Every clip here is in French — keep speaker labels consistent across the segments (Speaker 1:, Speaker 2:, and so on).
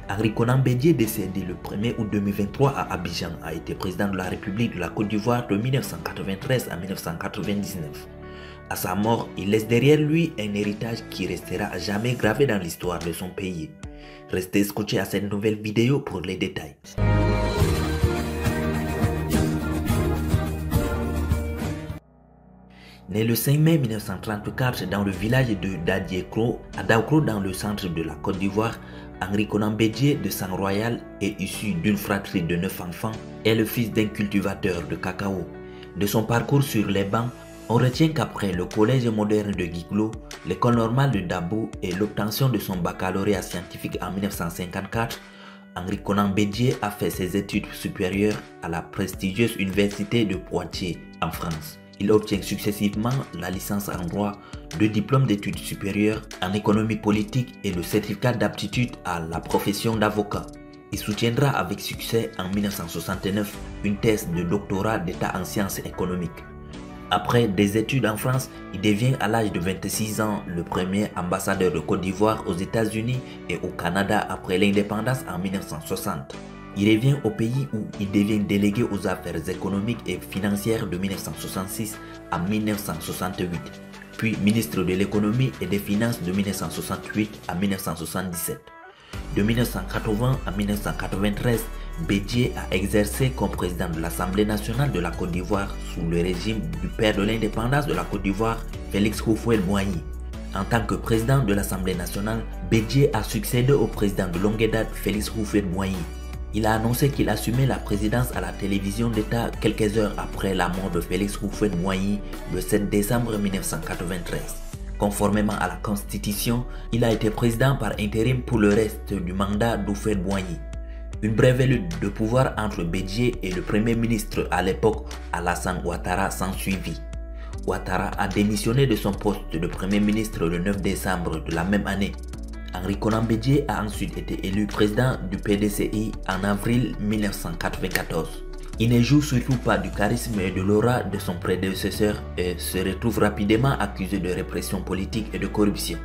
Speaker 1: Henri Konan Bédié, décédé le 1er août 2023 à Abidjan, a été président de la République de la Côte d'Ivoire de 1993 à 1999. À sa mort, il laisse derrière lui un héritage qui restera à jamais gravé dans l'histoire de son pays. Restez scotchés à cette nouvelle vidéo pour les détails. Né le 5 mai 1934 dans le village de Dadiekro, à Daoukro dans le centre de la Côte d'Ivoire, Henri Konan Bédié de sang royal est issu d'une fratrie de 9 enfants, est le fils d'un cultivateur de cacao. De son parcours sur les bancs, on retient qu'après le collège moderne de Guiglo, l'école normale de Dabo et l'obtention de son baccalauréat scientifique en 1954, Henri Konan Bédié a fait ses études supérieures à la prestigieuse université de Poitiers en France. Il obtient successivement la licence en droit, 2 diplômes d'études supérieures en économie politique et le certificat d'aptitude à la profession d'avocat. Il soutiendra avec succès en 1969 une thèse de doctorat d'état en sciences économiques. Après des études en France, il devient à l'âge de 26 ans le premier ambassadeur de Côte d'Ivoire aux États-Unis et au Canada après l'indépendance en 1960. Il revient au pays où il devient délégué aux affaires économiques et financières de 1966 à 1968, puis ministre de l'économie et des finances de 1968 à 1977. De 1980 à 1993, Bédié a exercé comme président de l'Assemblée nationale de la Côte d'Ivoire sous le régime du père de l'indépendance de la Côte d'Ivoire, Félix Houphouët-Boigny. En tant que président de l'Assemblée nationale, Bédié a succédé au président de longue date, Félix Houphouët-Boigny. Il a annoncé qu'il assumait la présidence à la télévision d'État quelques heures après la mort de Félix Houphouët-Boigny le 7 décembre 1993. Conformément à la Constitution, il a été président par intérim pour le reste du mandat d'Houphouët-Boigny. Une brève lutte de pouvoir entre Bédié et le Premier ministre à l'époque, Alassane Ouattara, s'ensuivit. Ouattara a démissionné de son poste de Premier ministre le 9 décembre de la même année. Henri Konan Bédié a ensuite été élu président du PDCI en avril 1994. Il ne joue surtout pas du charisme et de l'aura de son prédécesseur et se retrouve rapidement accusé de répression politique et de corruption.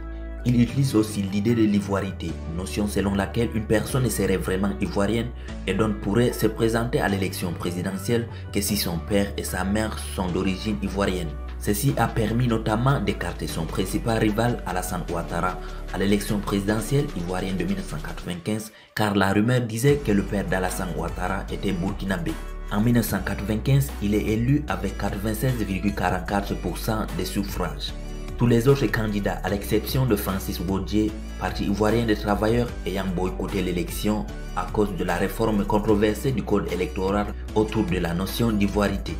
Speaker 1: Il utilise aussi l'idée de l'ivoirité, notion selon laquelle une personne serait vraiment ivoirienne et donc pourrait se présenter à l'élection présidentielle que si son père et sa mère sont d'origine ivoirienne. Ceci a permis notamment d'écarter son principal rival Alassane Ouattara à l'élection présidentielle ivoirienne de 1995 car la rumeur disait que le père d'Alassane Ouattara était burkinabé. En 1995, il est élu avec 96,44% des suffrages. Tous les autres candidats, à l'exception de Francis Bodié, parti ivoirien des travailleurs ayant boycotté l'élection à cause de la réforme controversée du code électoral autour de la notion d'ivoirité.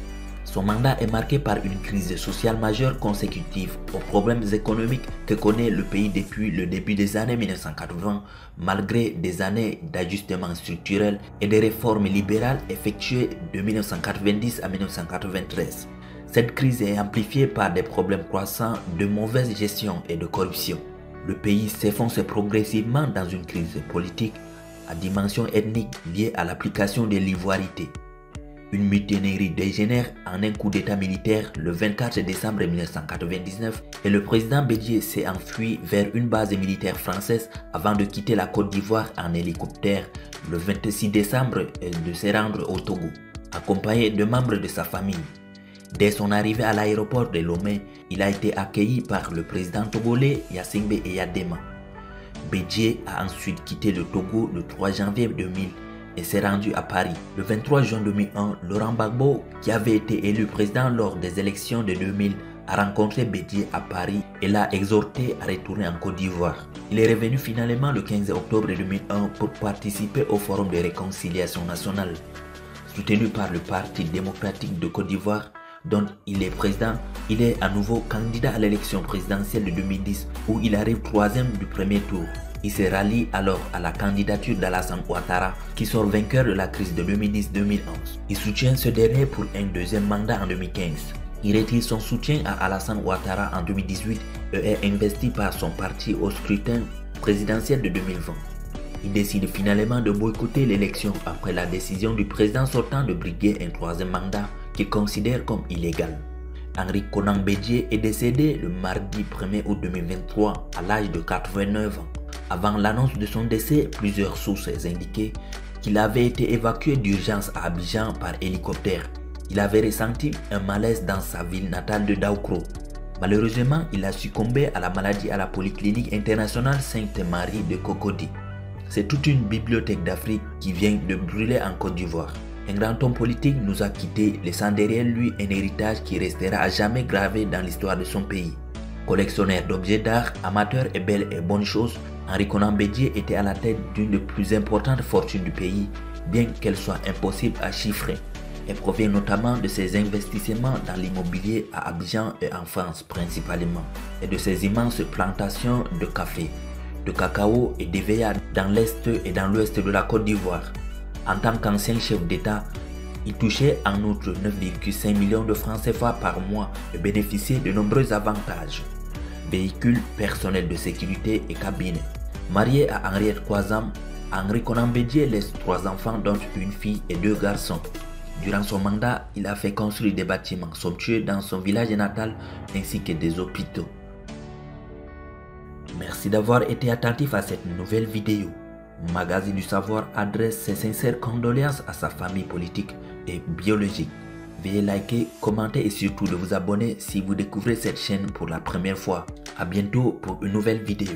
Speaker 1: Son mandat est marqué par une crise sociale majeure consécutive aux problèmes économiques que connaît le pays depuis le début des années 1980, malgré des années d'ajustement structurel et des réformes libérales effectuées de 1990 à 1993. Cette crise est amplifiée par des problèmes croissants de mauvaise gestion et de corruption. Le pays s'enfonce progressivement dans une crise politique à dimension ethnique liée à l'application de l'ivoirité. Une mutinerie dégénère en un coup d'état militaire le 24 décembre 1999 et le président Bédié s'est enfui vers une base militaire française avant de quitter la Côte d'Ivoire en hélicoptère le 26 décembre et de se rendre au Togo, accompagné de membres de sa famille. Dès son arrivée à l'aéroport de Lomé, il a été accueilli par le président togolais Yassingbe Eyadema. Bédié a ensuite quitté le Togo le 3 janvier 2000 et s'est rendu à Paris. Le 23 juin 2001, Laurent Gbagbo, qui avait été élu président lors des élections de 2000, a rencontré Bédié à Paris et l'a exhorté à retourner en Côte d'Ivoire. Il est revenu finalement le 15 octobre 2001 pour participer au Forum de réconciliation nationale. Soutenu par le Parti démocratique de Côte d'Ivoire, dont il est président, il est à nouveau candidat à l'élection présidentielle de 2010 où il arrive 3e du premier tour. Il se rallie alors à la candidature d'Alassane Ouattara qui sort vainqueur de la crise de 2010-2011. Il soutient ce dernier pour un deuxième mandat en 2015. Il retire son soutien à Alassane Ouattara en 2018 et est investi par son parti au scrutin présidentiel de 2020. Il décide finalement de boycotter l'élection après la décision du président sortant de briguer un troisième mandat qu'il considère comme illégal. Henri Konan Bédié est décédé le mardi 1er août 2023 à l'âge de 89 ans. Avant l'annonce de son décès, plusieurs sources indiquaient qu'il avait été évacué d'urgence à Abidjan par hélicoptère. Il avait ressenti un malaise dans sa ville natale de Daoukro. Malheureusement, il a succombé à la maladie à la Polyclinique internationale Sainte-Marie de Cocody. C'est toute une bibliothèque d'Afrique qui vient de brûler en Côte d'Ivoire. Un grand homme politique nous a quittés, laissant derrière lui un héritage qui restera à jamais gravé dans l'histoire de son pays. Collectionneur d'objets d'art, amateur et belles et bonnes choses, Henri Konan Bédié était à la tête d'une des plus importantes fortunes du pays, bien qu'elle soit impossible à chiffrer. Elle provient notamment de ses investissements dans l'immobilier à Abidjan et en France principalement, et de ses immenses plantations de café, de cacao et d'EVA dans l'est et dans l'ouest de la Côte d'Ivoire. En tant qu'ancien chef d'État, il touchait en outre 9,5 millions de francs CFA par mois et bénéficiait de nombreux avantages. Véhicules, personnel de sécurité et cabines. Marié à Henriette Kwazam, Henri Konan Bédié laisse 3 enfants dont une fille et 2 garçons. Durant son mandat, il a fait construire des bâtiments somptueux dans son village natal ainsi que des hôpitaux. Merci d'avoir été attentif à cette nouvelle vidéo. Magazine du Savoir adresse ses sincères condoléances à sa famille politique et biologique. Veuillez liker, commenter et surtout de vous abonner si vous découvrez cette chaîne pour la première fois. A bientôt pour une nouvelle vidéo.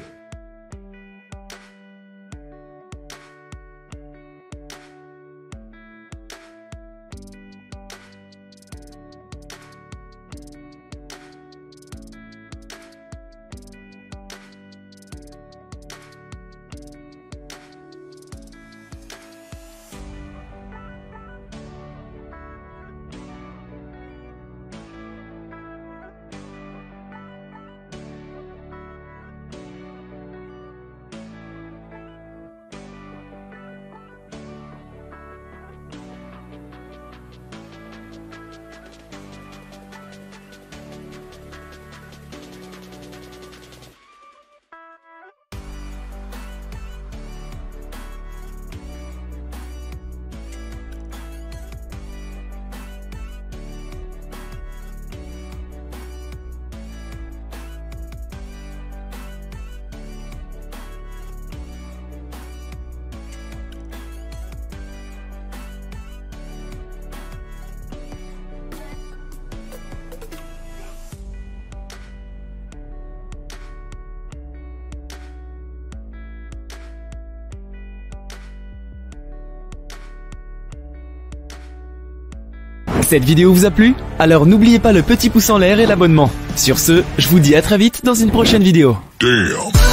Speaker 2: Cette vidéo vous a plu? Alors n'oubliez pas le petit pouce en l'air et l'abonnement. Sur ce, je vous dis à très vite dans une prochaine vidéo.
Speaker 3: Damn.